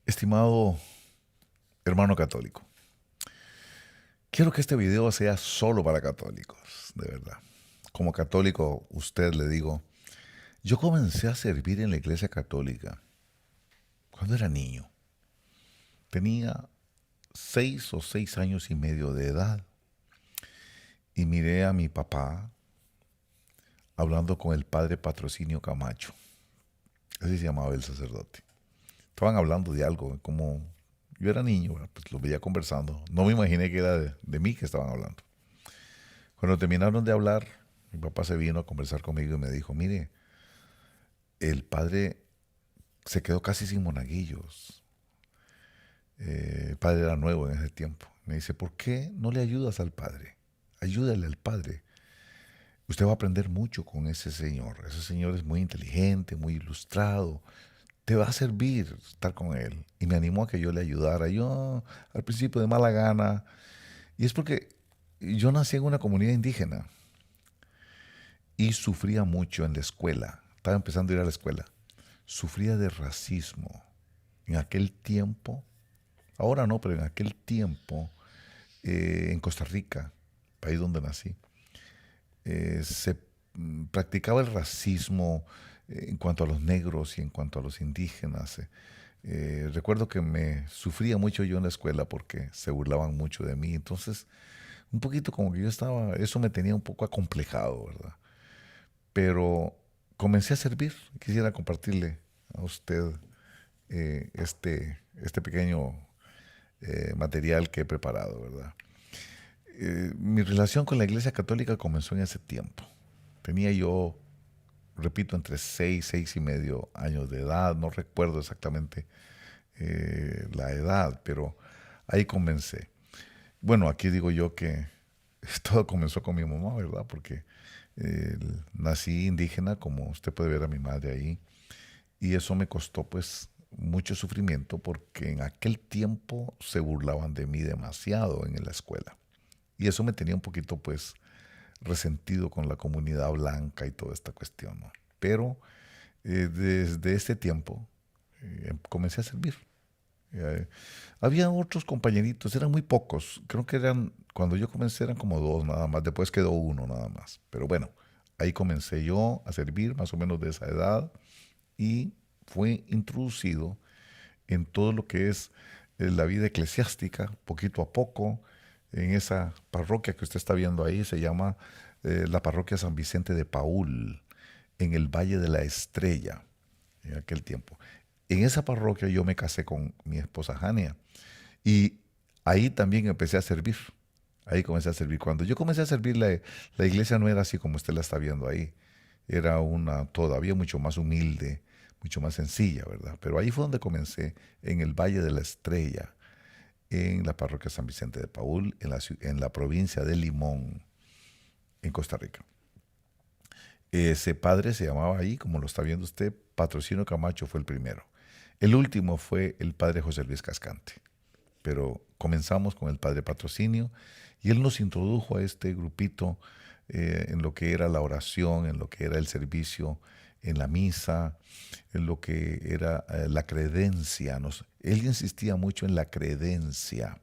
Estimado hermano católico, quiero que este video sea solo para católicos, de verdad. Como católico, usted le digo, yo comencé a servir en la iglesia católica cuando era niño. Tenía 6 o 6 años y medio de edad y miré a mi papá hablando con el padre Patrocinio Camacho. Así se llamaba el sacerdote. Estaban hablando de algo, como yo era niño, bueno, pues los veía conversando. No me imaginé que era de mí que estaban hablando. Cuando terminaron de hablar, mi papá se vino a conversar conmigo y me dijo, mire, el padre se quedó casi sin monaguillos. El padre era nuevo en ese tiempo. Me dice, ¿por qué no le ayudas al padre? Ayúdale al padre. Usted va a aprender mucho con ese señor. Ese señor es muy inteligente, muy ilustrado. Te va a servir estar con él. Y me animó a que yo le ayudara. Yo al principio de mala gana. Y es porque yo nací en una comunidad indígena y sufría mucho en la escuela. Estaba empezando a ir a la escuela. Sufría de racismo. En aquel tiempo, ahora no, pero en aquel tiempo, en Costa Rica, país donde nací, se practicaba el racismo en cuanto a los negros y en cuanto a los indígenas. Recuerdo que me sufría mucho yo en la escuela porque se burlaban mucho de mí. Entonces, un poquito como que yo estaba, eso me tenía un poco acomplejado, ¿verdad? Pero comencé a servir. Quisiera compartirle a usted este pequeño material que he preparado, ¿verdad? Mi relación con la Iglesia Católica comenzó en ese tiempo. Tenía yo, repito, entre 6 y medio años de edad, no recuerdo exactamente la edad, pero ahí comencé. Bueno, aquí digo yo que todo comenzó con mi mamá, ¿verdad? Porque nací indígena, como usted puede ver a mi madre ahí, y eso me costó pues mucho sufrimiento porque en aquel tiempo se burlaban de mí demasiado en la escuela. Y eso me tenía un poquito pues resentido con la comunidad blanca y toda esta cuestión, ¿no? Pero desde este tiempo comencé a servir. Eh, Había otros compañeritos, eran muy pocos. Creo que eran, cuando yo comencé eran como dos nada más, después quedó uno nada más. Pero bueno, ahí comencé yo a servir más o menos de esa edad y fue introducido en todo lo que es la vida eclesiástica, poquito a poco, en esa parroquia que usted está viendo ahí, se llama la parroquia San Vicente de Paúl, en el Valle de la Estrella, en aquel tiempo. En esa parroquia yo me casé con mi esposa Jania y ahí también empecé a servir. Ahí comencé a servir. Cuando yo comencé a servir, la iglesia no era así como usted la está viendo ahí. Era una todavía mucho más humilde, mucho más sencilla, ¿verdad? Pero ahí fue donde comencé, en el Valle de la Estrella, en la parroquia San Vicente de Paúl, en la provincia de Limón, en Costa Rica. Ese padre se llamaba ahí, como lo está viendo usted, Patrocinio Camacho fue el primero. El último fue el padre José Luis Cascante. Pero comenzamos con el padre Patrocinio y él nos introdujo a este grupito en lo que era la oración, en lo que era el servicio en la misa, en lo que era la credencia. Él insistía mucho en la credencia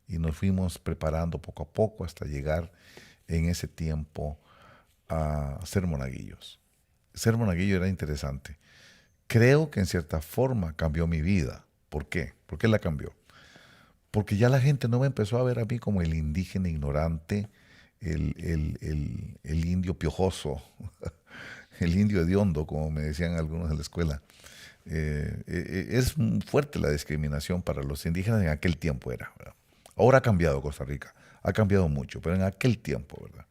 y nos fuimos preparando poco a poco hasta llegar en ese tiempo a ser monaguillos. Ser monaguillo era interesante. Creo que en cierta forma cambió mi vida. ¿Por qué? ¿Por qué la cambió? Porque ya la gente no me empezó a ver a mí como el indígena ignorante, el indio piojoso, el indio hediondo, como me decían algunos en la escuela. Es fuerte la discriminación para los indígenas en aquel tiempo era, ¿verdad? Ahora ha cambiado Costa Rica, ha cambiado mucho, pero en aquel tiempo, ¿verdad?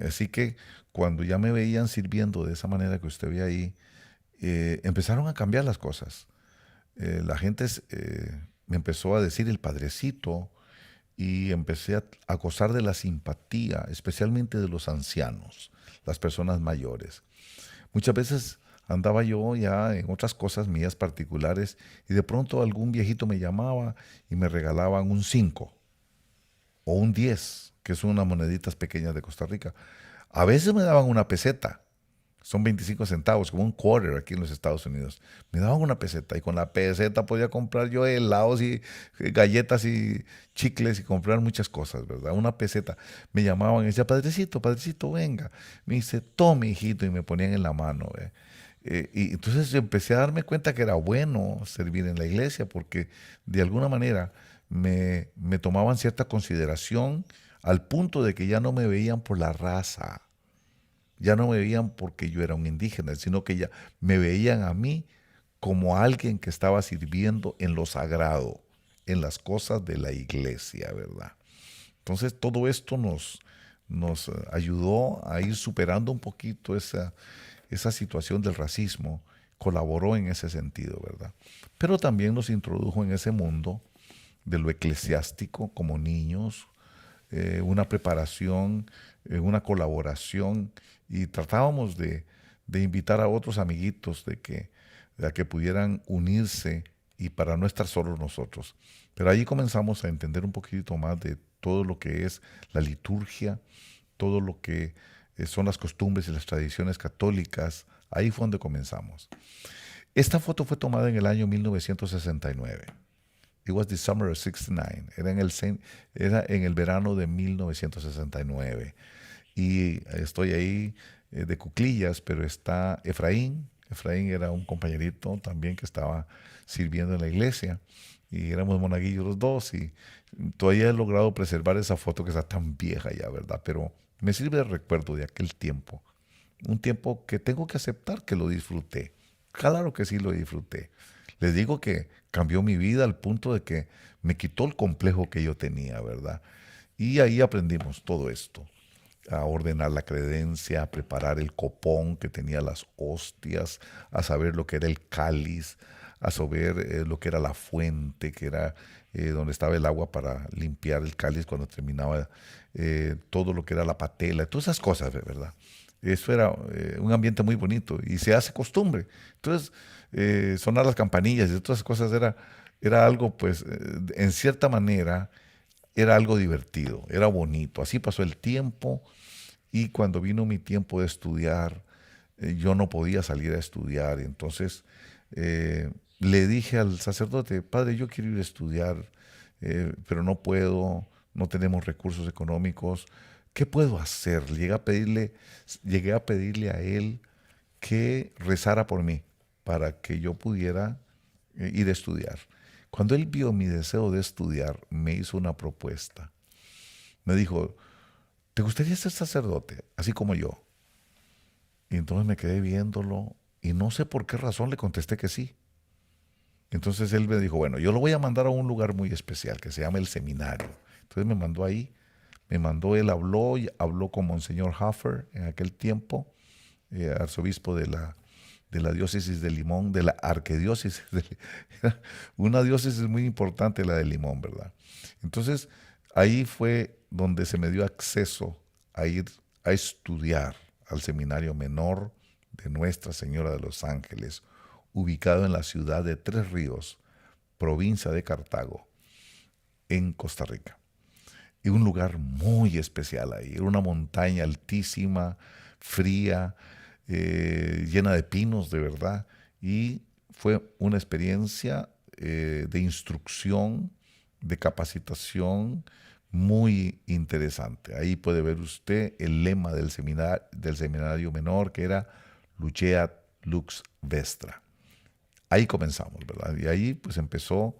Así que cuando ya me veían sirviendo de esa manera que usted ve ahí, empezaron a cambiar las cosas. La gente me empezó a decir el padrecito y empecé a gozar de la simpatía, especialmente de los ancianos, las personas mayores. Muchas veces andaba yo ya en otras cosas mías particulares y de pronto algún viejito me llamaba y me regalaban un 5 o un 10, que son unas moneditas pequeñas de Costa Rica. A veces me daban una peseta, son 25 centavos, como un quarter aquí en los Estados Unidos. Me daban una peseta y con la peseta podía comprar yo helados y galletas y chicles y comprar muchas cosas, ¿verdad? Una peseta. Me llamaban y decía, padrecito, padrecito, venga. Me dice, tome, hijito, y me ponían en la mano, ¿ve? Y entonces yo empecé a darme cuenta que era bueno servir en la iglesia porque de alguna manera me tomaban cierta consideración al punto de que ya no me veían por la raza, ya no me veían porque yo era un indígena, sino que ya me veían a mí como alguien que estaba sirviendo en lo sagrado, en las cosas de la iglesia, ¿verdad? Entonces todo esto nos ayudó a ir superando un poquito esa situación del racismo, colaboró en ese sentido, ¿verdad? Pero también nos introdujo en ese mundo de lo eclesiástico como niños, una preparación, una colaboración y tratábamos de invitar a otros amiguitos a que pudieran unirse y para no estar solos nosotros. Pero ahí comenzamos a entender un poquito más de todo lo que es la liturgia, todo lo que son las costumbres y las tradiciones católicas. Ahí fue donde comenzamos. Esta foto fue tomada en el año 1969. It was the summer of 69. Era en el verano de 1969. Y estoy ahí de cuclillas, pero está Efraín. Efraín era un compañerito también que estaba sirviendo en la iglesia. Y éramos monaguillos los dos. Y todavía he logrado preservar esa foto que está tan vieja ya, ¿verdad? Pero me sirve de recuerdo de aquel tiempo. Un tiempo que tengo que aceptar que lo disfruté. Claro que sí lo disfruté. Les digo que cambió mi vida al punto de que me quitó el complejo que yo tenía, ¿verdad? Y ahí aprendimos todo esto, a ordenar la credencia, a preparar el copón que tenía las hostias, a saber lo que era el cáliz, a saber lo que era la fuente, que era donde estaba el agua para limpiar el cáliz cuando terminaba, todo lo que era la patela, todas esas cosas, ¿verdad? Eso era un ambiente muy bonito y se hace costumbre. Entonces, sonar las campanillas y todas esas cosas era algo, pues, en cierta manera, era algo divertido, era bonito. Así pasó el tiempo y cuando vino mi tiempo de estudiar, yo no podía salir a estudiar. Entonces, le dije al sacerdote, padre, yo quiero ir a estudiar, pero no puedo, no tenemos recursos económicos. ¿Qué puedo hacer? Llegué a pedirle a él que rezara por mí para que yo pudiera ir a estudiar. Cuando él vio mi deseo de estudiar, me hizo una propuesta. Me dijo, ¿te gustaría ser sacerdote, así como yo? Y entonces me quedé viéndolo y no sé por qué razón le contesté que sí. Entonces él me dijo, bueno, yo lo voy a mandar a un lugar muy especial que se llama el seminario. Entonces me mandó ahí, él habló, y habló con Monseñor Huffer en aquel tiempo, arzobispo de la diócesis de Limón, de la arquidiócesis de una diócesis muy importante, la de Limón, ¿verdad? Entonces ahí fue donde se me dio acceso a ir a estudiar al seminario menor de Nuestra Señora de los Ángeles, ubicado en la ciudad de Tres Ríos, provincia de Cartago, en Costa Rica. Y un lugar muy especial ahí, era una montaña altísima, fría, llena de pinos, de verdad, y fue una experiencia de instrucción, de capacitación muy interesante. Ahí puede ver usted el lema del seminario menor, que era Luceat Lux Vestra. Ahí comenzamos, ¿verdad? Y ahí pues empezó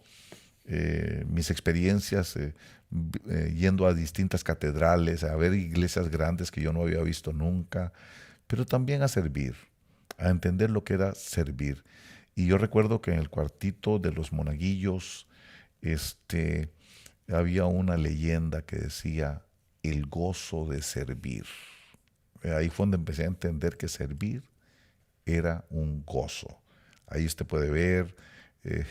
mis experiencias yendo a distintas catedrales, a ver iglesias grandes que yo no había visto nunca, pero también a servir, a entender lo que era servir. Y yo recuerdo que en el cuartito de los monaguillos había una leyenda que decía el gozo de servir. Ahí fue donde empecé a entender que servir era un gozo. Ahí usted puede ver eh,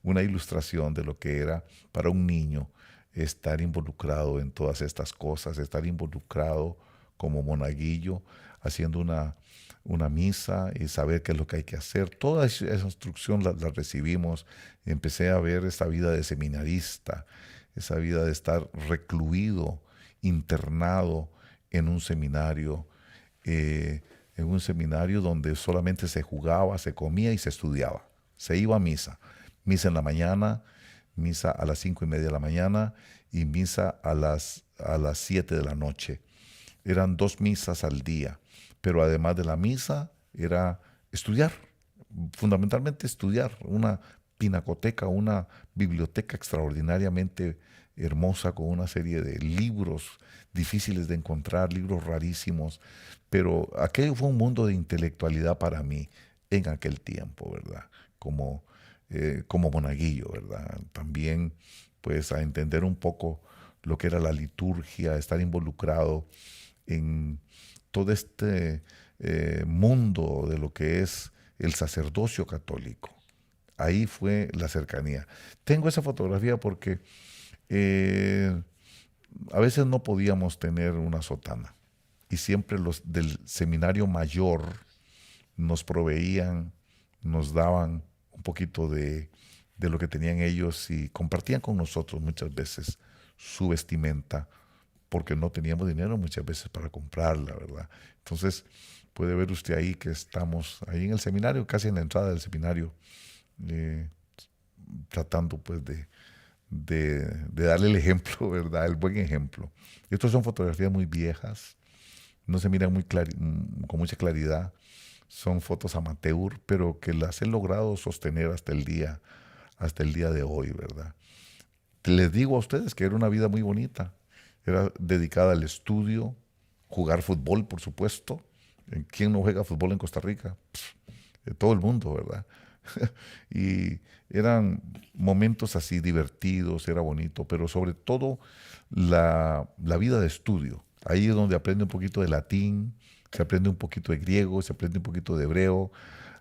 una ilustración de lo que era para un niño estar involucrado en todas estas cosas, estar involucrado como monaguillo, haciendo una misa y saber qué es lo que hay que hacer. Toda esa instrucción la recibimos. Empecé a ver esa vida de seminarista, esa vida de estar recluido, internado en un seminario, en un seminario donde solamente se jugaba, se comía y se estudiaba. Se iba a misa. Misa en la mañana, misa a las 5:30 de la mañana y misa a las 7 de la noche. Eran 2 misas al día, pero además de la misa era estudiar, fundamentalmente estudiar, una pinacoteca, una biblioteca extraordinariamente hermosa con una serie de libros difíciles de encontrar, libros rarísimos, pero aquello fue un mundo de intelectualidad para mí en aquel tiempo, ¿verdad? Como monaguillo, ¿verdad? También, pues, a entender un poco lo que era la liturgia, estar involucrado en todo este mundo de lo que es el sacerdocio católico. Ahí fue la cercanía. Tengo esa fotografía porque eh, a veces no podíamos tener una sotana y siempre los del seminario mayor nos proveían, nos daban un poquito de lo que tenían ellos y compartían con nosotros muchas veces su vestimenta porque no teníamos dinero muchas veces para comprarla, ¿verdad? Entonces puede ver usted ahí que estamos ahí en el seminario, casi en la entrada del seminario, eh, tratando pues de darle el ejemplo, ¿verdad? El buen ejemplo. Estas son fotografías muy viejas, no se miran con mucha claridad, son fotos amateur, pero que las he logrado sostener hasta el día de hoy, ¿verdad? Les digo a ustedes que era una vida muy bonita, era dedicada al estudio, jugar fútbol, por supuesto. ¿Quién no juega fútbol en Costa Rica? Todo el mundo, ¿verdad? Y eran momentos así divertidos, era bonito, pero sobre todo la vida de estudio. Ahí es donde aprende un poquito de latín, se aprende un poquito de griego, se aprende un poquito de hebreo.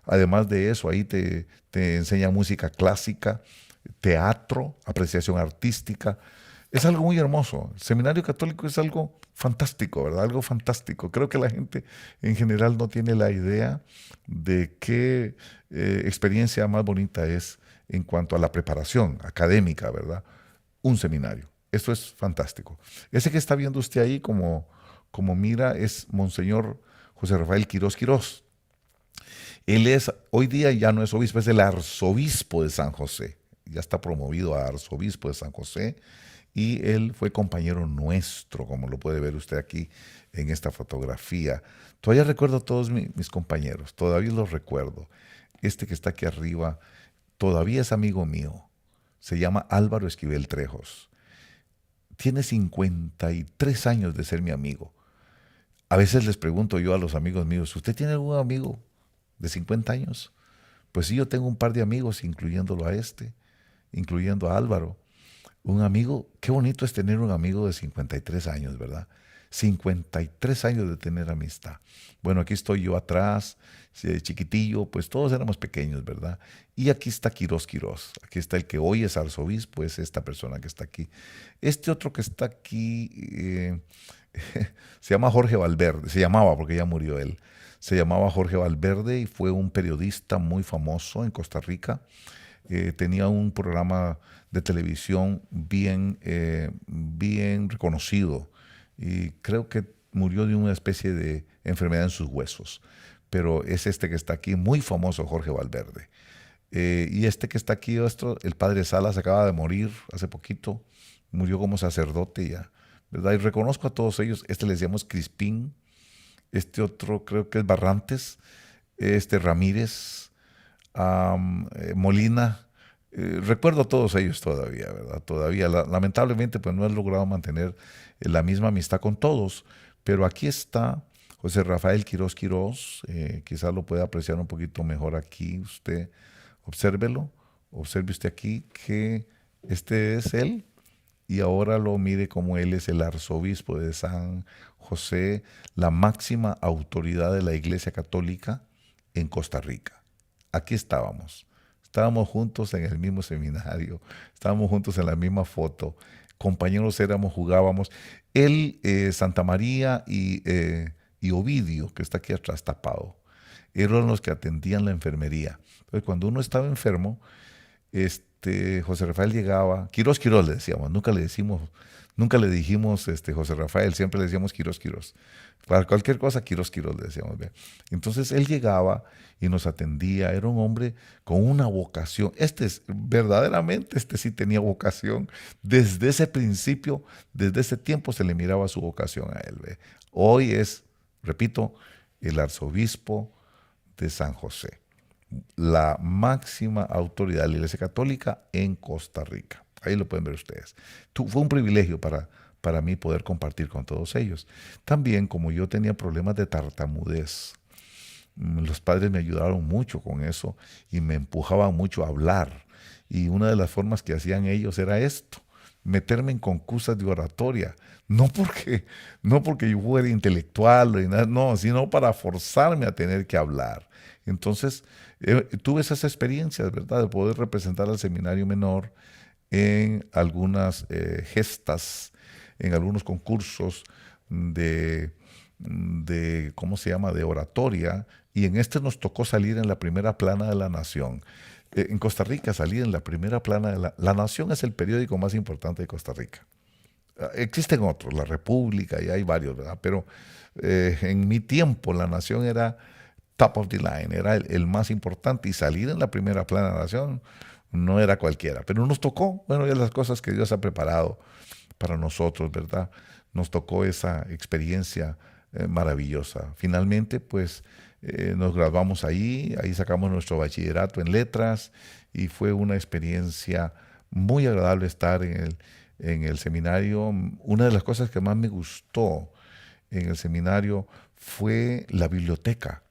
Además de eso, ahí te enseña música clásica, teatro, apreciación artística. Es algo muy hermoso. El seminario católico es algo fantástico, ¿verdad? Algo fantástico. Creo que la gente en general no tiene la idea de qué experiencia más bonita es en cuanto a la preparación académica, ¿verdad? Un seminario. Esto es fantástico. Ese que está viendo usted ahí como mira es Monseñor José Rafael Quirós Quirós. Él es, hoy día ya no es obispo, es el arzobispo de San José. Ya está promovido a arzobispo de San José y él fue compañero nuestro, como lo puede ver usted aquí en esta fotografía. Todavía recuerdo a todos mis compañeros, todavía los recuerdo. Este que está aquí arriba todavía es amigo mío. Se llama Álvaro Esquivel Trejos. Tiene 53 años de ser mi amigo. A veces les pregunto yo a los amigos míos, ¿usted tiene algún amigo de 50 años? Pues sí, yo tengo un par de amigos, incluyéndolo a este, incluyendo a Álvaro. Un amigo, qué bonito es tener un amigo de 53 años, ¿verdad? 53 años de tener amistad. Bueno, aquí estoy yo atrás, chiquitillo, pues todos éramos pequeños, ¿verdad? Y aquí está Quirós Quirós, aquí está el que hoy es arzobispo, es esta persona que está aquí. Este otro que está aquí se llama Jorge Valverde, se llamaba porque ya murió él. Se llamaba Jorge Valverde y fue un periodista muy famoso en Costa Rica. Tenía un programa de televisión bien reconocido y creo que murió de una especie de enfermedad en sus huesos. Pero es este que está aquí, muy famoso, Jorge Valverde. Y este que está aquí, el padre Salas, acaba de morir hace poquito, murió como sacerdote ya, ¿verdad? Y reconozco a todos ellos, este les llamamos Crispín, este otro creo que es Barrantes, este Ramírez, Molina. Recuerdo a todos ellos todavía, ¿verdad? Todavía, lamentablemente, pues no he logrado mantener la misma amistad con todos, pero aquí está José Rafael Quirós Quirós, quizás lo pueda apreciar un poquito mejor aquí, usted obsérvelo, observe usted aquí que este es él, y ahora lo mire como él es el arzobispo de San José, la máxima autoridad de la Iglesia Católica en Costa Rica. Aquí estábamos juntos en el mismo seminario, estábamos juntos en la misma foto, compañeros éramos, jugábamos. Él, Santa María y Ovidio, que está aquí atrás tapado, eran los que atendían la enfermería. Entonces, cuando uno estaba enfermo, José Rafael llegaba, Quirós Quirós le decíamos, nunca le dijimos José Rafael, siempre le decíamos Quirós Quirós. Para cualquier cosa, Quirós Quirós le decíamos. ¿Ve? Entonces él llegaba y nos atendía, era un hombre con una vocación. Verdaderamente, sí tenía vocación. Desde ese principio, desde ese tiempo se le miraba su vocación a él. ¿Ve? Hoy es, repito, el arzobispo de San José, la máxima autoridad de la Iglesia Católica en Costa Rica. Ahí lo pueden ver ustedes. Fue un privilegio para mí poder compartir con todos ellos. También, como yo tenía problemas de tartamudez, los padres me ayudaron mucho con eso y me empujaban mucho a hablar. Y una de las formas que hacían ellos era esto: meterme en concursos de oratoria. No porque yo fuera intelectual, y nada, no, sino para forzarme a tener que hablar. Entonces, tuve esas experiencias, ¿verdad?, de poder representar al seminario menor en algunas gestas, en algunos concursos ¿cómo se llama?, de oratoria, y en nos tocó salir en la primera plana de La Nación. En Costa Rica, salir en la primera plana de La Nación es el periódico más importante de Costa Rica. Existen otros, La República, y hay varios, ¿verdad? Pero en mi tiempo La Nación era top of the line, era el más importante, y salir en la primera plana de La Nación no era cualquiera. Pero nos tocó, bueno, ya las cosas que Dios ha preparado para nosotros, ¿verdad? Nos tocó esa experiencia maravillosa. Finalmente, pues, nos graduamos ahí sacamos nuestro bachillerato en letras, y fue una experiencia muy agradable estar en el seminario. Una de las cosas que más me gustó en el seminario fue la biblioteca.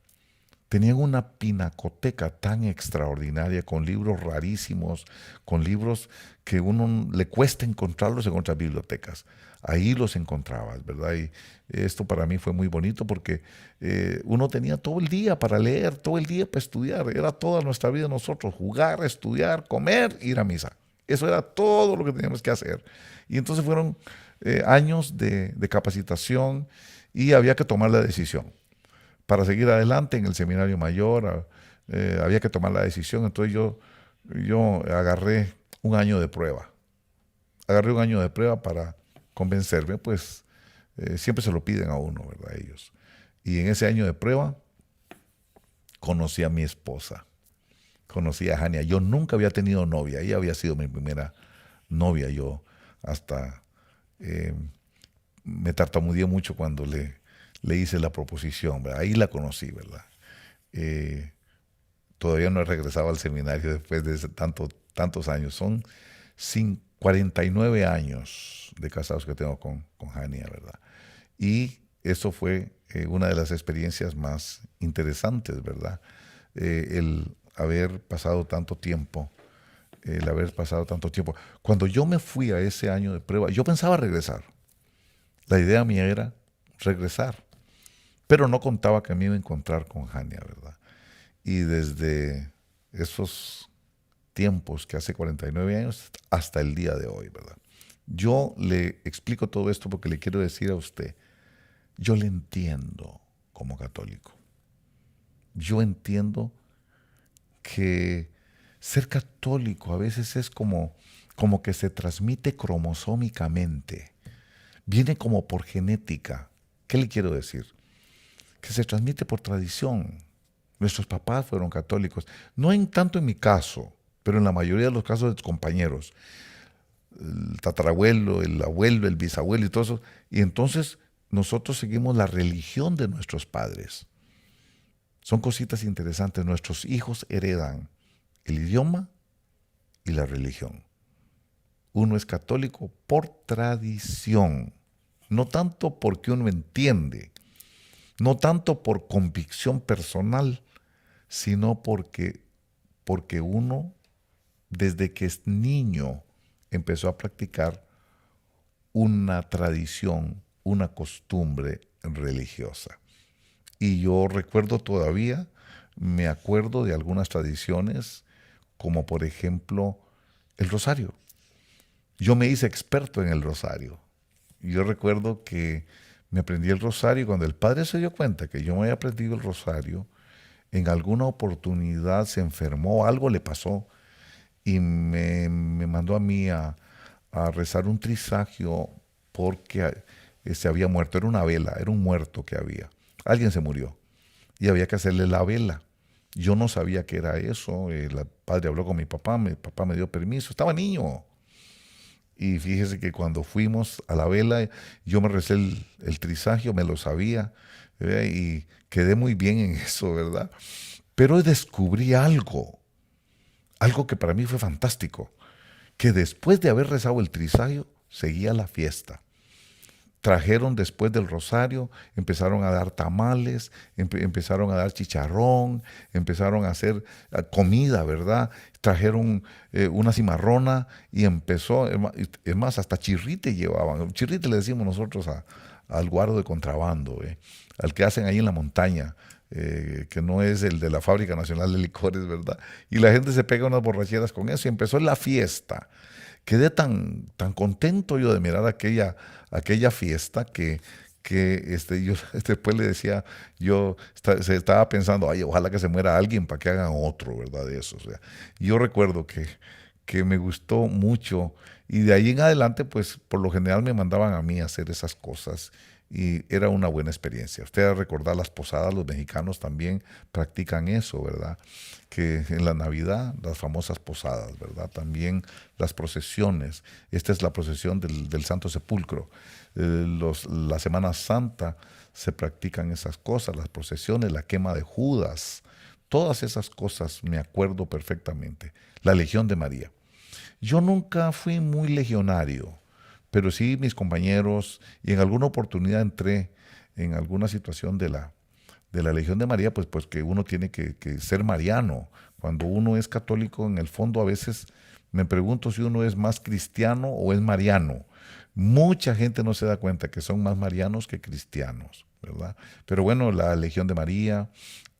Tenían una pinacoteca tan extraordinaria, con libros rarísimos, con libros que uno le cuesta encontrarlos en otras bibliotecas. Ahí los encontrabas, ¿verdad? Y esto para mí fue muy bonito porque uno tenía todo el día para leer, todo el día para estudiar. Era toda nuestra vida nosotros: jugar, estudiar, comer, ir a misa. Eso era todo lo que teníamos que hacer. Y entonces fueron años de capacitación, y había que tomar la decisión. Para seguir adelante en el seminario mayor había que tomar la decisión. Entonces yo agarré un año de prueba. Agarré un año de prueba para convencerme, pues siempre se lo piden a uno, ¿verdad? Ellos. Y en ese año de prueba conocí a mi esposa. Conocí a Jania. Yo nunca había tenido novia. Ella había sido mi primera novia. Yo hasta me tartamudeé mucho cuando le hice la proposición, ¿verdad? Ahí la conocí, ¿verdad? Todavía no he regresado al seminario después de tantos años. Son 49 años de casados que tengo con Jania, ¿verdad? Y eso fue una de las experiencias más interesantes, ¿verdad? El haber pasado tanto tiempo. Cuando yo me fui a ese año de prueba, yo pensaba regresar. La idea mía era regresar. Pero no contaba que me iba a encontrar con Jania, ¿verdad? Y desde esos tiempos, que hace 49 años, hasta el día de hoy, ¿verdad? Yo le explico todo esto porque le quiero decir a usted, yo le entiendo como católico. Yo entiendo que ser católico a veces es como que se transmite cromosómicamente. Viene como por genética. ¿Qué le quiero decir? Que se transmite por tradición. Nuestros papás fueron católicos. No tanto en mi caso, pero en la mayoría de los casos de compañeros. El tatarabuelo, el abuelo, el bisabuelo y todo eso. Y entonces nosotros seguimos la religión de nuestros padres. Son cositas interesantes. Nuestros hijos heredan el idioma y la religión. Uno es católico por tradición, no tanto porque uno entiende, no tanto por convicción personal, sino porque uno, desde que es niño, empezó a practicar una tradición, una costumbre religiosa. Y yo recuerdo todavía, me acuerdo de algunas tradiciones, como por ejemplo el rosario. Yo me hice experto en el rosario. Yo recuerdo que me aprendí el rosario, y cuando el padre se dio cuenta que yo me había aprendido el rosario, en alguna oportunidad se enfermó, algo le pasó, y me mandó a mí a rezar un trisagio porque se había muerto. Era una vela, era un muerto que había. Alguien se murió y había que hacerle la vela. Yo no sabía que era eso. El padre habló con mi papá me dio permiso. Estaba niño. Y fíjese que cuando fuimos a la vela, yo me recé el trisagio, me lo sabía, y quedé muy bien en eso, ¿verdad? Pero descubrí algo que para mí fue fantástico, que después de haber rezado el trisagio, seguía la fiesta. Trajeron después del rosario, empezaron a dar tamales, empezaron a dar chicharrón, empezaron a hacer comida, ¿verdad? Trajeron una cimarrona y empezó, es más, hasta chirrite llevaban. Chirrite le decimos nosotros al guaro de contrabando, al que hacen ahí en la montaña. Que no es el de la Fábrica Nacional de Licores, ¿verdad? Y la gente se pega unas borracheras con eso y empezó la fiesta. Quedé tan contento yo de mirar aquella fiesta que yo después le decía, se estaba pensando, ay, ojalá que se muera alguien para que hagan otro, ¿verdad? De eso. O sea, yo recuerdo que me gustó mucho y de ahí en adelante, pues por lo general me mandaban a mí a hacer esas cosas y era una buena experiencia. Usted a recordar las posadas, los mexicanos también practican eso, ¿verdad? Que en la Navidad, las famosas posadas, ¿verdad? También las procesiones. Esta es la procesión del Santo Sepulcro. La Semana Santa se practican esas cosas, las procesiones, la quema de Judas. Todas esas cosas me acuerdo perfectamente. La Legión de María. Yo nunca fui muy legionario, pero sí mis compañeros, y en alguna oportunidad entré en alguna situación de la Legión de María, pues que uno tiene que ser mariano. Cuando uno es católico, en el fondo a veces me pregunto si uno es más cristiano o es mariano. Mucha gente no se da cuenta que son más marianos que cristianos, ¿verdad? Pero bueno, la Legión de María,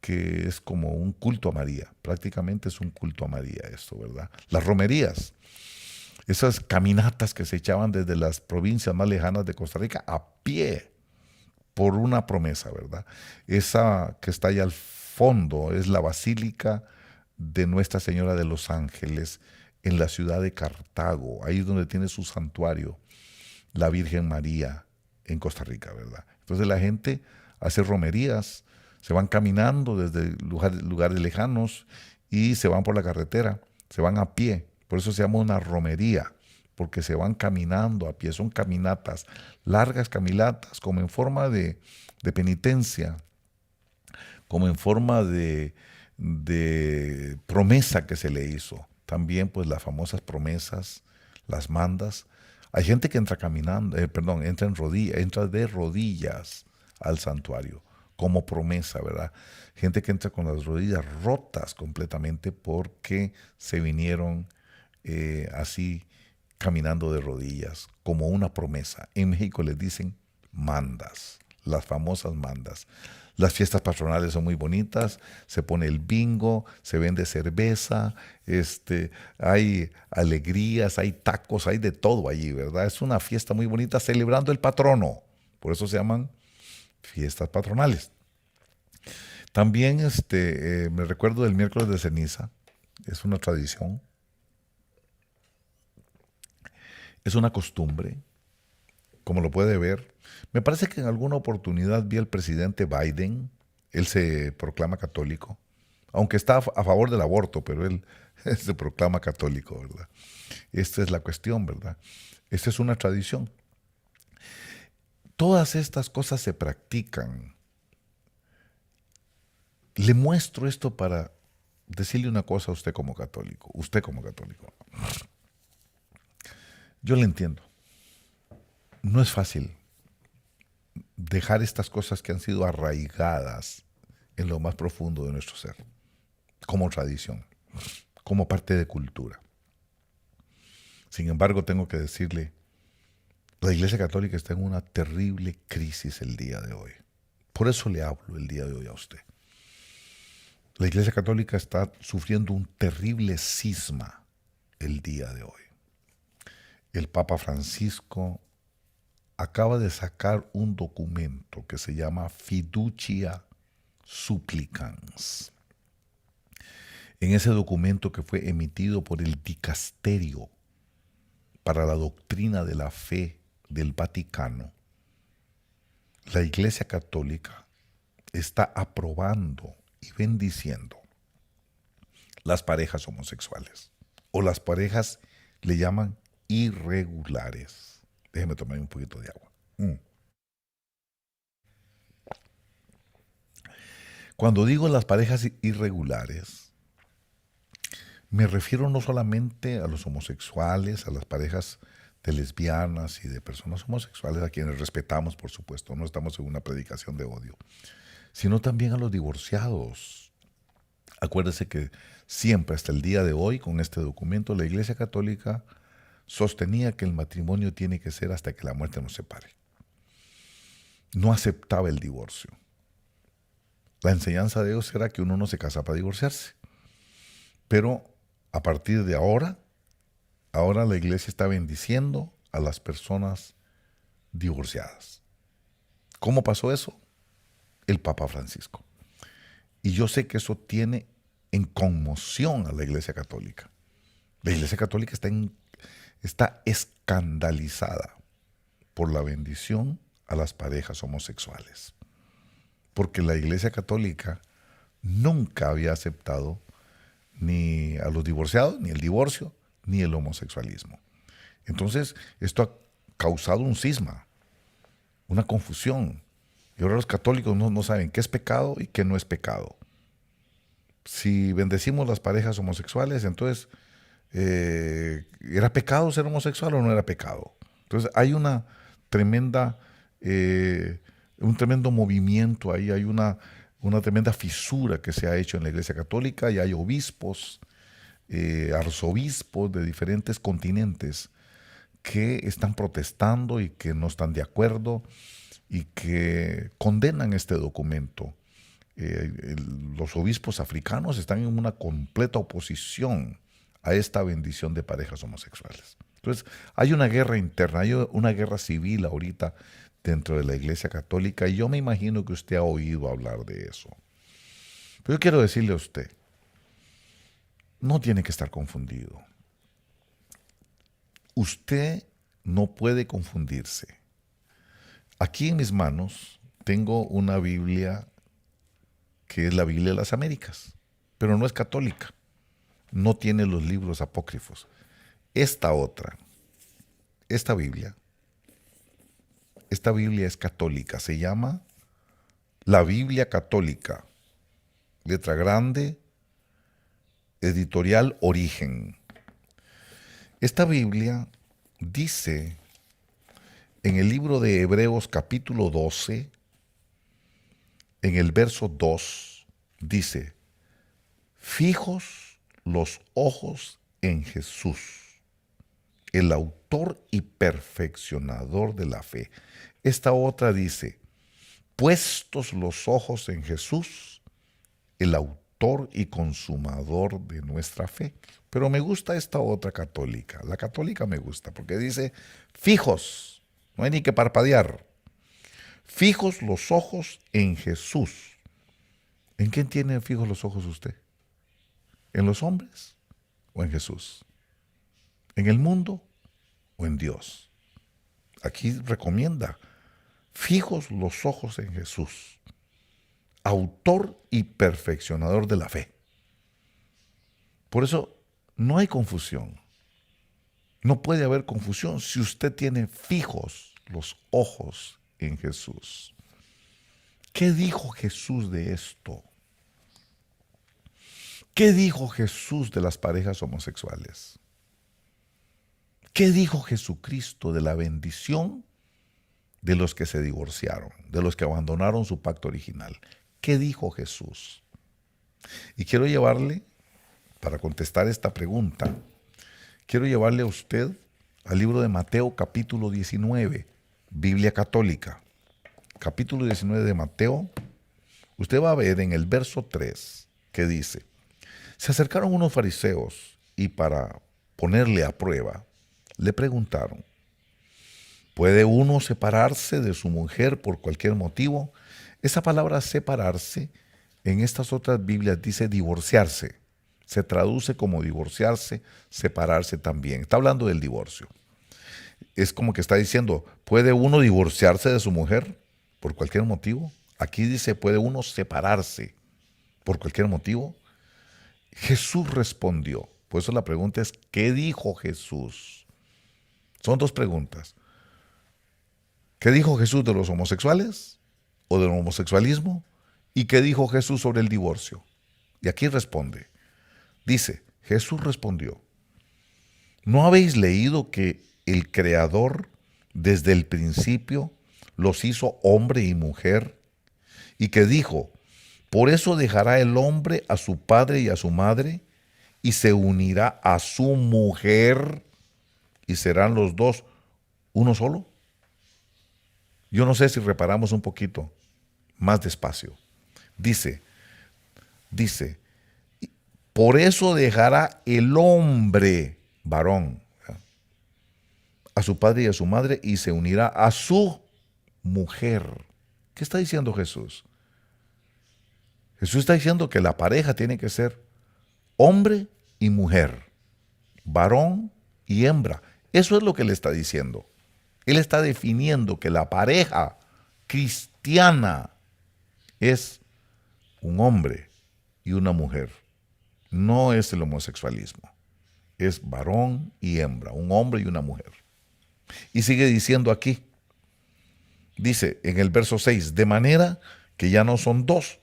que es como un culto a María, prácticamente es un culto a María esto, ¿verdad? Las romerías, esas caminatas que se echaban desde las provincias más lejanas de Costa Rica a pie por una promesa, ¿verdad? Esa que está allá al fondo es la Basílica de Nuestra Señora de los Ángeles en la ciudad de Cartago, ahí es donde tiene su santuario la Virgen María en Costa Rica, ¿verdad? Entonces la gente hace romerías, se van caminando desde lugares lejanos y se van por la carretera, se van a pie, por eso se llama una romería, porque se van caminando a pie, son caminatas, largas caminatas, como en forma de penitencia, como en forma de promesa que se le hizo. También pues las famosas promesas, las mandas. Hay gente que entra caminando, perdón, entra en rodillas, entra de rodillas al santuario como promesa, ¿verdad? Gente que entra con las rodillas rotas completamente porque se vinieron así caminando de rodillas, como una promesa. En México les dicen mandas, las famosas mandas. Las fiestas patronales son muy bonitas, se pone el bingo, se vende cerveza, hay alegrías, hay tacos, hay de todo allí, ¿verdad? Es una fiesta muy bonita celebrando el patrono, por eso se llaman fiestas patronales. También me recuerdo del miércoles de ceniza, es una tradición, es una costumbre, como lo puede ver. Me parece que en alguna oportunidad vi al presidente Biden, él se proclama católico, aunque está a favor del aborto, pero él se proclama católico, ¿verdad? Esta es la cuestión, ¿verdad? Esta es una tradición. Todas estas cosas se practican. Le muestro esto para decirle una cosa a usted como católico. Yo le entiendo. No es fácil dejar estas cosas que han sido arraigadas en lo más profundo de nuestro ser, como tradición, como parte de cultura. Sin embargo, tengo que decirle, la Iglesia Católica está en una terrible crisis el día de hoy. Por eso le hablo el día de hoy a usted. La Iglesia Católica está sufriendo un terrible cisma el día de hoy. El Papa Francisco acaba de sacar un documento que se llama Fiducia Supplicans. En ese documento que fue emitido por el Dicasterio para la Doctrina de la Fe del Vaticano, la Iglesia Católica está aprobando y bendiciendo las parejas homosexuales, o las parejas le llaman irregulares. Déjeme tomar un poquito de agua. Cuando digo las parejas irregulares, me refiero no solamente a los homosexuales, a las parejas de lesbianas y de personas homosexuales, a quienes respetamos, por supuesto, no estamos en una predicación de odio, sino también a los divorciados. Acuérdese que siempre, hasta el día de hoy, con este documento, la Iglesia Católica sostenía que el matrimonio tiene que ser hasta que la muerte nos separe. No aceptaba el divorcio. La enseñanza de Dios era que uno no se casa para divorciarse. Pero a partir de ahora la Iglesia está bendiciendo a las personas divorciadas. ¿Cómo pasó eso? El Papa Francisco. Y yo sé que eso tiene en conmoción a la Iglesia Católica. La Iglesia Católica está escandalizada por la bendición a las parejas homosexuales. Porque la Iglesia Católica nunca había aceptado ni a los divorciados, ni el divorcio, ni el homosexualismo. Entonces, esto ha causado un cisma, una confusión. Y ahora los católicos no saben qué es pecado y qué no es pecado. Si bendecimos las parejas homosexuales, entonces, ¿era pecado ser homosexual o no era pecado? Entonces, hay una tremenda, un tremendo movimiento ahí, hay una tremenda fisura que se ha hecho en la Iglesia Católica, y hay obispos, arzobispos de diferentes continentes que están protestando y que no están de acuerdo y que condenan este documento. Los obispos africanos están en una completa oposición a esta bendición de parejas homosexuales. Entonces, hay una guerra interna, hay una guerra civil ahorita dentro de la Iglesia Católica, y yo me imagino que usted ha oído hablar de eso. Pero yo quiero decirle a usted, no tiene que estar confundido. Usted no puede confundirse. Aquí en mis manos tengo una Biblia que es la Biblia de las Américas, pero no es católica. No tiene los libros apócrifos. Esta Biblia es católica, se llama la Biblia Católica, letra grande, editorial Origen. Esta Biblia dice en el libro de Hebreos capítulo 12, en el verso 2, dice: fijos los ojos en Jesús, el autor y perfeccionador de la fe. Esta otra dice: puestos los ojos en Jesús, el autor y consumador de nuestra fe. Pero me gusta esta otra católica. La católica me gusta porque dice: fijos, no hay ni que parpadear. Fijos los ojos en Jesús. ¿En quién tiene fijos los ojos usted? ¿En los hombres o en Jesús? ¿En el mundo o en Dios? Aquí recomienda: fijos los ojos en Jesús, autor y perfeccionador de la fe. Por eso no hay confusión. No puede haber confusión si usted tiene fijos los ojos en Jesús. ¿Qué dijo Jesús de esto? ¿Qué dijo Jesús de las parejas homosexuales? ¿Qué dijo Jesucristo de la bendición de los que se divorciaron, de los que abandonaron su pacto original? ¿Qué dijo Jesús? Y quiero llevarle, para contestar esta pregunta, quiero llevarle a usted al libro de Mateo capítulo 19, Biblia Católica. Capítulo 19 de Mateo, usted va a ver en el verso 3 que dice: se acercaron unos fariseos y para ponerle a prueba, le preguntaron: ¿puede uno separarse de su mujer por cualquier motivo? Esa palabra separarse en estas otras Biblias dice divorciarse. Se traduce como divorciarse, separarse también. Está hablando del divorcio. Es como que está diciendo, ¿puede uno divorciarse de su mujer por cualquier motivo? Aquí dice, ¿puede uno separarse por cualquier motivo? Jesús respondió. Por eso la pregunta es, ¿qué dijo Jesús? Son dos preguntas. ¿Qué dijo Jesús de los homosexuales o del homosexualismo? ¿Y qué dijo Jesús sobre el divorcio? Y aquí responde. Dice, Jesús respondió, ¿no habéis leído que el Creador desde el principio los hizo hombre y mujer? Y que dijo, por eso dejará el hombre a su padre y a su madre y se unirá a su mujer y serán los dos uno solo. Yo no sé si reparamos un poquito más despacio. Dice, por eso dejará el hombre, varón, a su padre y a su madre y se unirá a su mujer. ¿Qué está diciendo Jesús? Jesús está diciendo que la pareja tiene que ser hombre y mujer, varón y hembra. Eso es lo que él está diciendo. Él está definiendo que la pareja cristiana es un hombre y una mujer. No es el homosexualismo. Es varón y hembra, un hombre y una mujer. Y sigue diciendo aquí, dice en el verso 6, de manera que ya no son dos,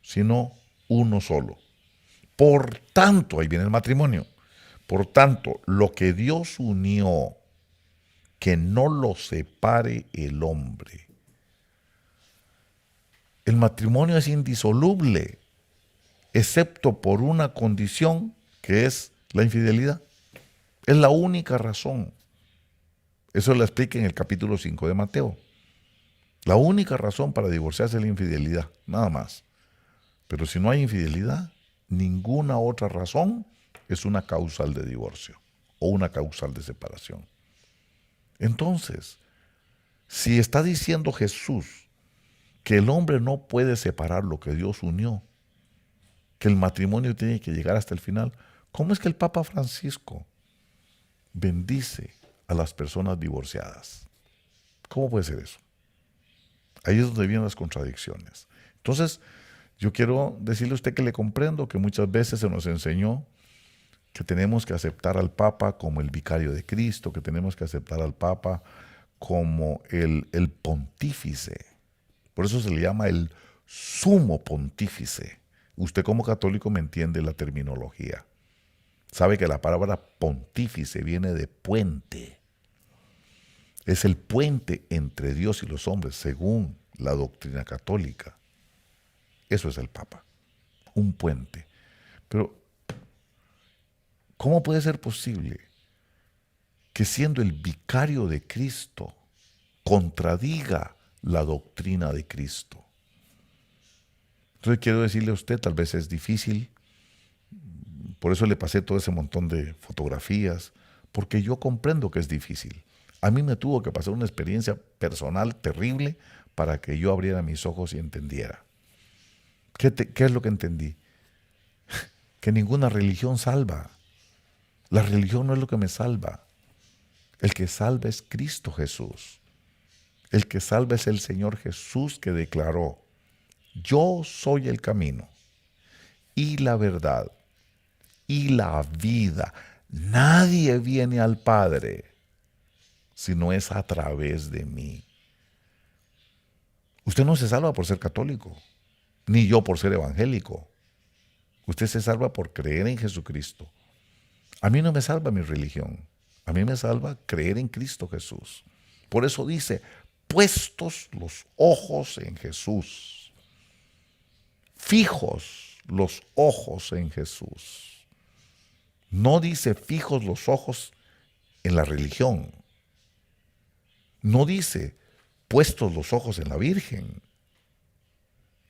sino uno solo. Por tanto, ahí viene el matrimonio, por tanto, lo que Dios unió, que no lo separe el hombre. El matrimonio es indisoluble, excepto por una condición que es la infidelidad. Es la única razón. Eso lo explica en el capítulo 5 de Mateo. La única razón para divorciarse es la infidelidad, nada más. Pero si no hay infidelidad, ninguna otra razón es una causal de divorcio o una causal de separación. Entonces, si está diciendo Jesús que el hombre no puede separar lo que Dios unió, que el matrimonio tiene que llegar hasta el final, ¿cómo es que el Papa Francisco bendice a las personas divorciadas? ¿Cómo puede ser eso? Ahí es donde vienen las contradicciones. Entonces, yo quiero decirle a usted que le comprendo que muchas veces se nos enseñó que tenemos que aceptar al Papa como el vicario de Cristo, que tenemos que aceptar al Papa como el pontífice. Por eso se le llama el sumo pontífice. Usted como católico me entiende la terminología. Sabe que la palabra pontífice viene de puente. Es el puente entre Dios y los hombres, según la doctrina católica. Eso es el Papa, un puente. Pero, ¿cómo puede ser posible que siendo el vicario de Cristo contradiga la doctrina de Cristo? Entonces quiero decirle a usted, tal vez es difícil, por eso le pasé todo ese montón de fotografías, porque yo comprendo que es difícil. A mí me tuvo que pasar una experiencia personal terrible para que yo abriera mis ojos y entendiera. ¿Qué es lo que entendí? Que ninguna religión salva. La religión no es lo que me salva. El que salva es Cristo Jesús. El que salva es el Señor Jesús que declaró, yo soy el camino y la verdad y la vida. Nadie viene al Padre si no es a través de mí. Usted no se salva por ser católico, ni yo por ser evangélico. Usted se salva por creer en Jesucristo. A mí no me salva mi religión. A mí me salva creer en Cristo Jesús. Por eso dice, puestos los ojos en Jesús. Fijos los ojos en Jesús. No dice fijos los ojos en la religión. No dice puestos los ojos en la Virgen.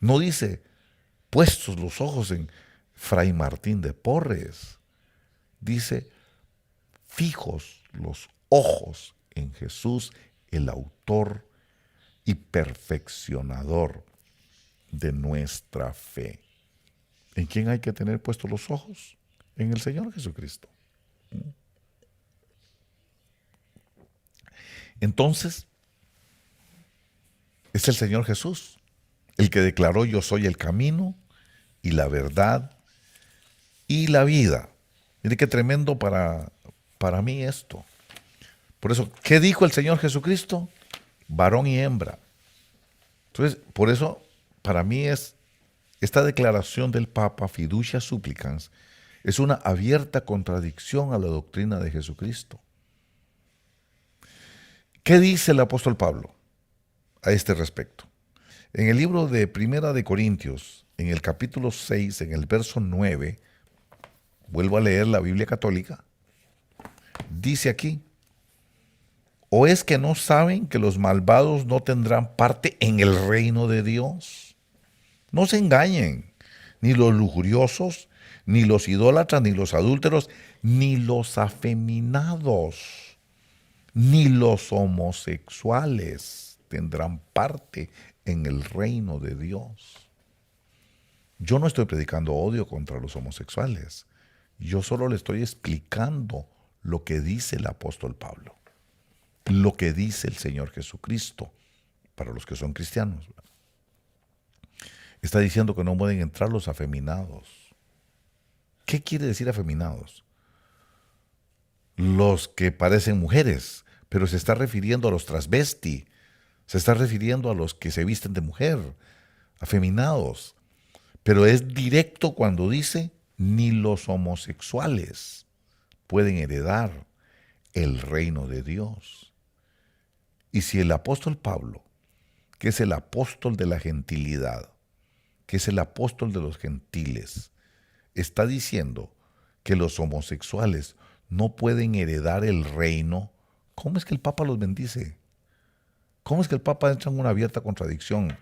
No dice puestos los ojos en Fray Martín de Porres. Dice fijos los ojos en Jesús, el autor y perfeccionador de nuestra fe. ¿En quién hay que tener puestos los ojos? en el Señor Jesucristo. Entonces, es el Señor Jesús el que declaró: yo soy el camino y la verdad y la vida. Mire qué tremendo para mí esto. Por eso, ¿qué dijo el Señor Jesucristo? Varón y hembra. Entonces, por eso, para mí esta declaración del Papa, Fiducia Supplicans, es una abierta contradicción a la doctrina de Jesucristo. ¿Qué dice el apóstol Pablo a este respecto? En el libro de Primera de Corintios, en el capítulo 6, en el verso 9, vuelvo a leer la Biblia católica, dice aquí: ¿o es que no saben que los malvados no tendrán parte en el reino de Dios? No se engañen, ni los lujuriosos, ni los idólatras, ni los adúlteros, ni los afeminados, ni los homosexuales tendrán parte en el reino de Dios. Yo no estoy predicando odio contra los homosexuales. Yo solo le estoy explicando lo que dice el apóstol Pablo, lo que dice el Señor Jesucristo para los que son cristianos. Está diciendo que no pueden entrar los afeminados. ¿Qué quiere decir afeminados? Los que parecen mujeres, pero se está refiriendo a los transvesti, se está refiriendo a los que se visten de mujer, afeminados. Pero es directo cuando dice: ni los homosexuales pueden heredar el reino de Dios. Y si el apóstol Pablo, que es el apóstol de la gentilidad, que es el apóstol de los gentiles, está diciendo que los homosexuales no pueden heredar el reino, ¿cómo es que el Papa los bendice? ¿Cómo es que el Papa entra en una abierta contradicción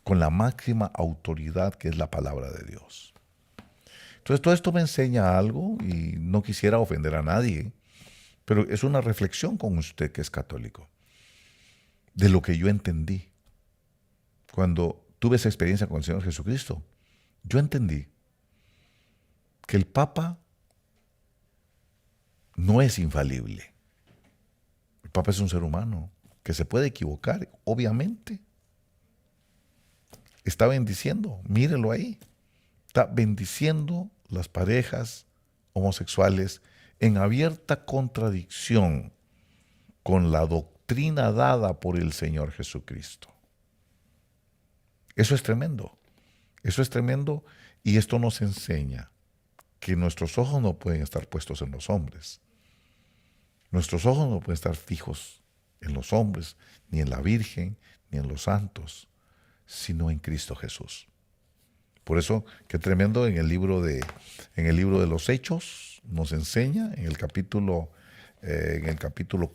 con la máxima autoridad que es la palabra de Dios? Entonces todo esto me enseña algo y no quisiera ofender a nadie, pero es una reflexión con usted que es católico, de lo que yo entendí. Cuando tuve esa experiencia con el Señor Jesucristo, yo entendí que el Papa no es infalible. El Papa es un ser humano que se puede equivocar, obviamente. Está bendiciendo, mírelo ahí, está bendiciendo las parejas homosexuales en abierta contradicción con la doctrina dada por el Señor Jesucristo. Eso es tremendo, y esto nos enseña que nuestros ojos no pueden estar puestos en los hombres. Nuestros ojos no pueden estar fijos en los hombres, ni en la Virgen, ni en los santos, sino en Cristo Jesús. Por eso, qué tremendo, en el libro de los Hechos nos enseña, en el capítulo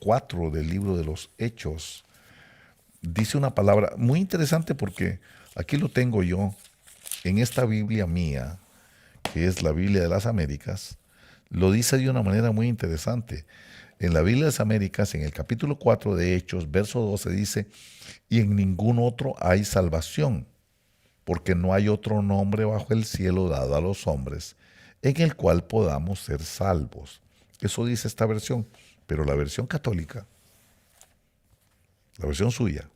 4 del libro de los Hechos, dice una palabra muy interesante, porque aquí lo tengo yo, en esta Biblia mía, que es la Biblia de las Américas, lo dice de una manera muy interesante. En la Biblia de las Américas, en el capítulo 4 de Hechos, verso 12, dice: y en ningún otro hay salvación, porque no hay otro nombre bajo el cielo dado a los hombres en el cual podamos ser salvos. Eso dice esta versión, pero la versión católica, la versión suya,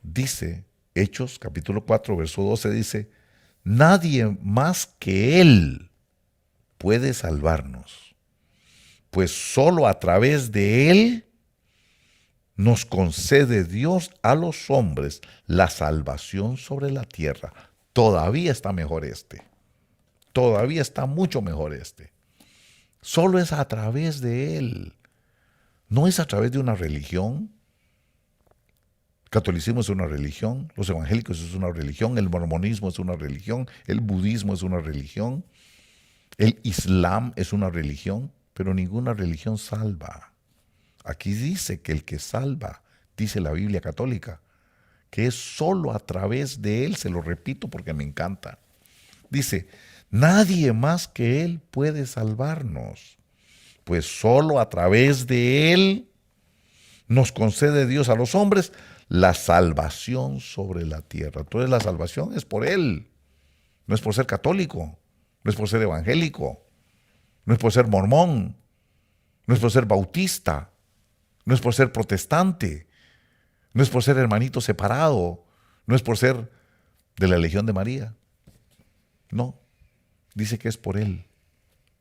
dice, Hechos capítulo 4, verso 12, dice: nadie más que Él puede salvarnos, pues solo a través de Él nos concede Dios a los hombres la salvación sobre la tierra. Todavía está mejor todavía está mucho mejor Solo es a través de Él, no es a través de una religión. El catolicismo es una religión, los evangélicos es una religión, el mormonismo es una religión, el budismo es una religión, el islam es una religión, pero ninguna religión salva. Aquí dice que el que salva, dice la Biblia católica, que es solo a través de Él, se lo repito porque me encanta. Dice: nadie más que Él puede salvarnos, pues solo a través de Él nos concede Dios a los hombres la salvación sobre la tierra. Entonces la salvación es por Él, no es por ser católico, no es por ser evangélico, no es por ser mormón, no es por ser bautista, no es por ser protestante, no es por ser hermanito separado, no es por ser de la Legión de María. No, dice que es por Él.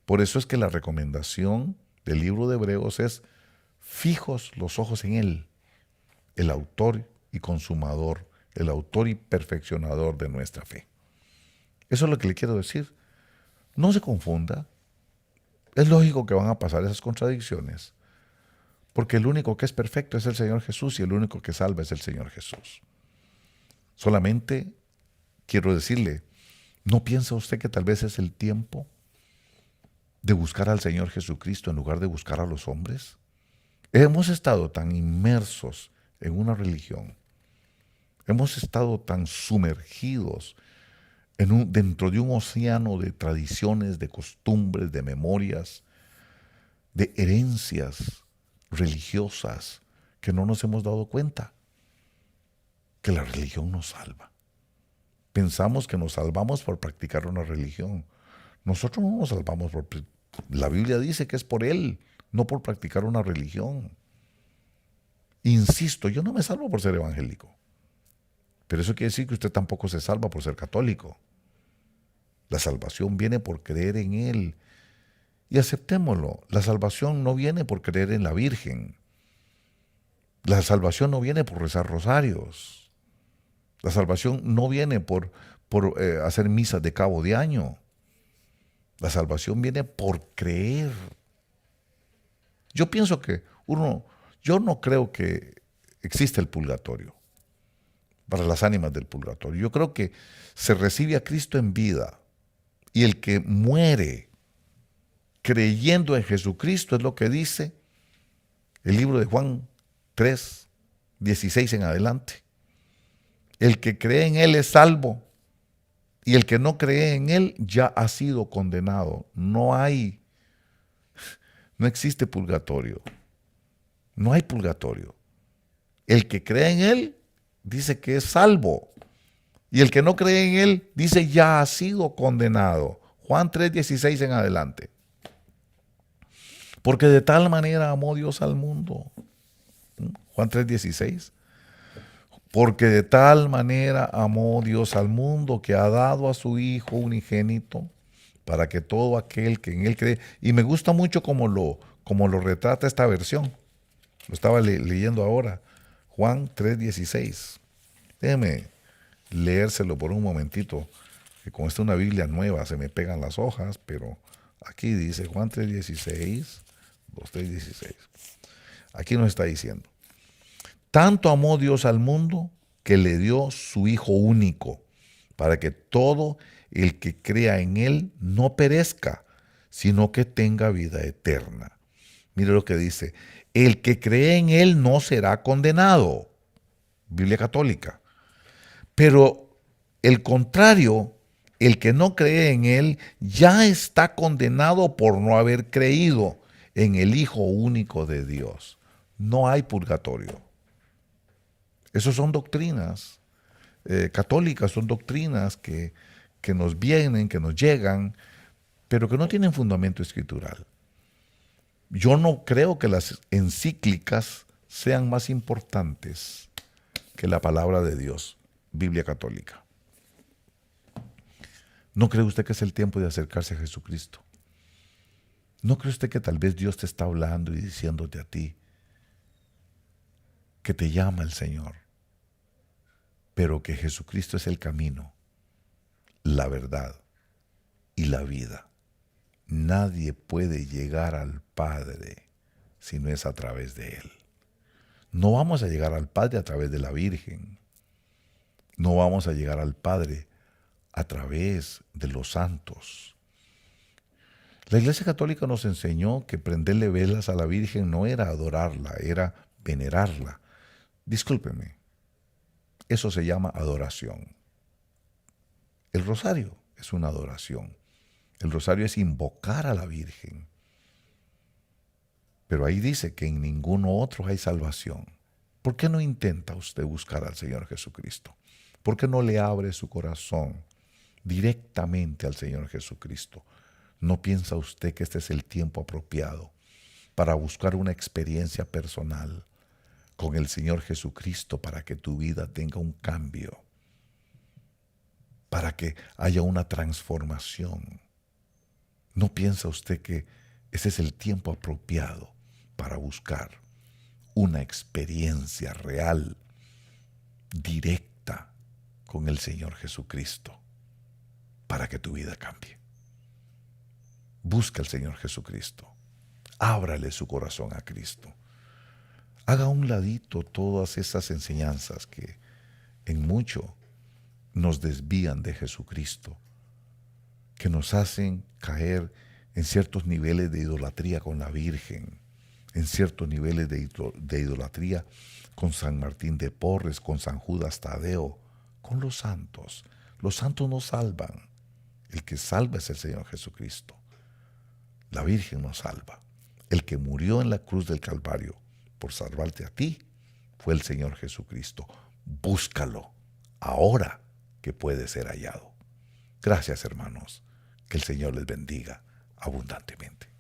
Por eso es que la recomendación del libro de Hebreos es: fijos los ojos en Él, el autor y consumador, el autor y perfeccionador de nuestra fe. Eso es lo que le quiero decir. No se confunda. Es lógico que van a pasar esas contradicciones, porque el único que es perfecto es el Señor Jesús y el único que salva es el Señor Jesús. Solamente quiero decirle, ¿no piensa usted que tal vez es el tiempo de buscar al Señor Jesucristo en lugar de buscar a los hombres? Hemos estado tan inmersos en una religión, hemos estado tan sumergidos dentro de un océano de tradiciones, de costumbres, de memorias, de herencias religiosas, que no nos hemos dado cuenta que la religión nos salva. Pensamos que nos salvamos por practicar una religión. Nosotros no nos salvamos la Biblia dice que es por Él, no por practicar una religión. Insisto, yo no me salvo por ser evangélico, pero eso quiere decir que usted tampoco se salva por ser católico. La salvación viene por creer en Él. Y aceptémoslo, la salvación no viene por creer en la Virgen. La salvación no viene por rezar rosarios. La salvación no viene por hacer misas de cabo de año. La salvación viene por creer. Yo pienso que yo no creo que existe el purgatorio para las ánimas del purgatorio. Yo creo que se recibe a Cristo en vida y el que muere creyendo en Jesucristo, es lo que dice el libro de Juan 3, 16 en adelante. El que cree en Él es salvo y el que no cree en Él ya ha sido condenado. No existe purgatorio. No hay purgatorio. El que cree en Él dice que es salvo y el que no cree en Él dice ya ha sido condenado. Juan 3, 16 en adelante. Porque de tal manera amó Dios al mundo. Juan 3:16. Porque de tal manera amó Dios al mundo que ha dado a su Hijo unigénito para que todo aquel que en Él cree. Y me gusta mucho como lo retrata esta versión. Lo estaba leyendo ahora. Juan 3:16. Déjeme leérselo por un momentito, que como esta es una Biblia nueva se me pegan las hojas, pero aquí dice Juan 3:16. 2:3:16. Aquí nos está diciendo: tanto amó Dios al mundo que le dio su Hijo único, para que todo el que crea en Él no perezca, sino que tenga vida eterna. Mire lo que dice: el que cree en Él no será condenado. Biblia católica. Pero el contrario, el que no cree en Él ya está condenado por no haber creído en el Hijo único de Dios. No hay purgatorio. Esas son doctrinas católicas, son doctrinas que nos vienen, que nos llegan, pero que no tienen fundamento escritural. Yo no creo que las encíclicas sean más importantes que la palabra de Dios, Biblia católica. ¿No cree usted que es el tiempo de acercarse a Jesucristo? ¿No cree usted que tal vez Dios te está hablando y diciéndote a ti que te llama el Señor, pero que Jesucristo es el camino, la verdad y la vida? Nadie puede llegar al Padre si no es a través de Él. No vamos a llegar al Padre a través de la Virgen. No vamos a llegar al Padre a través de los santos. La Iglesia Católica nos enseñó que prenderle velas a la Virgen no era adorarla, era venerarla. Discúlpeme, eso se llama adoración. El rosario es una adoración. El rosario es invocar a la Virgen. Pero ahí dice que en ninguno otro hay salvación. ¿Por qué no intenta usted buscar al Señor Jesucristo? ¿Por qué no le abre su corazón directamente al Señor Jesucristo. ¿No piensa usted que este es el tiempo apropiado para buscar una experiencia personal con el Señor Jesucristo para que tu vida tenga un cambio, para que haya una transformación? ¿No piensa usted que ese es el tiempo apropiado para buscar una experiencia real, directa con el Señor Jesucristo para que tu vida cambie? Busca al Señor Jesucristo. Ábrale su corazón a Cristo. Haga a un ladito todas esas enseñanzas que en mucho nos desvían de Jesucristo, que nos hacen caer en ciertos niveles de idolatría con la Virgen, en ciertos niveles de idolatría con San Martín de Porres, con San Judas Tadeo, con los santos. Los santos nos salvan. El que salva es el Señor Jesucristo. La Virgen nos salva. El que murió en la cruz del Calvario por salvarte a ti fue el Señor Jesucristo. Búscalo ahora que puede ser hallado. Gracias, hermanos. Que el Señor les bendiga abundantemente.